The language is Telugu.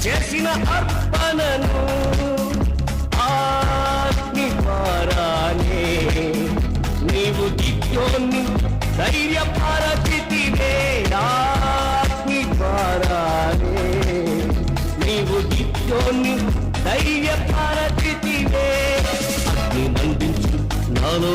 చేసిన అర్పణను ఆత్మి ద్వారానే నీవు దివ్యోన్ని ధైర్యపరచితివే. ఆత్మి ద్వారానే నీవు దివ్యోన్ని ధైర్యపరచితివే. అగ్ని మండించు నాలో